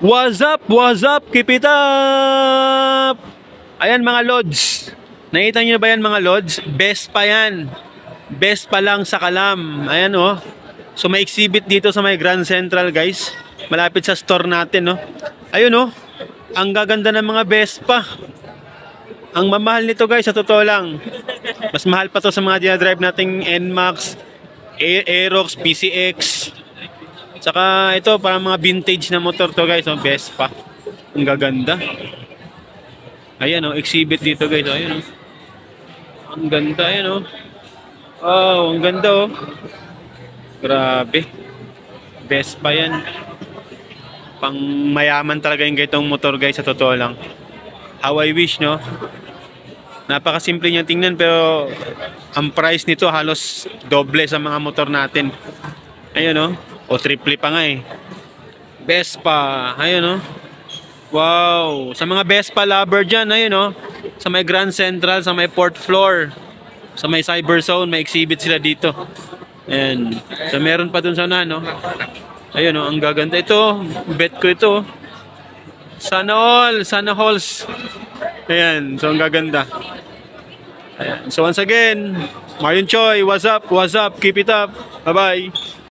What's up? What's up? Keep it up! Ayan mga lods. Nakita nyo ba yan mga lods? Best pa yan. Best pa lang sa Kalam. Ayan oh. So may exhibit dito sa may Grand Central guys. Malapit sa store natin no. Ayun oh. Ang gaganda ng mga Vespa. Ang mamahal nito guys sa totoo lang. Mas mahal pa to sa mga dinadrive nating NMAX, Aerox, PCX. Tsaka ito para mga vintage na motor to guys, oh, Vespa. Ang gaganda. Ayan oh, exhibit dito guys, oh, ayan oh. Ang ganda, ayan oh. Wow, ang ganda oh. Grabe. Vespa yan. Pang mayaman talaga yung ganitong motor guys, sa totoo lang. How I wish, no? Napakasimple niya tingnan pero ang price nito halos doble sa mga motor natin. Ayun oh. O triple pa nga eh. Vespa, ayun oh. Wow, sa mga Vespa lover dyan, ayun oh. Sa may Grand Central, sa may fourth floor, sa may Cyber Zone, may exhibit sila dito. And so meron pa dun sa unahan, no? Ayun oh, ang gaganda ito. Bet ko ito. Sana all, sana halls. Ayan, so ang gaganda. Ayan. So once again, Marion Choi, what's up? What's up? Keep it up. Bye-bye.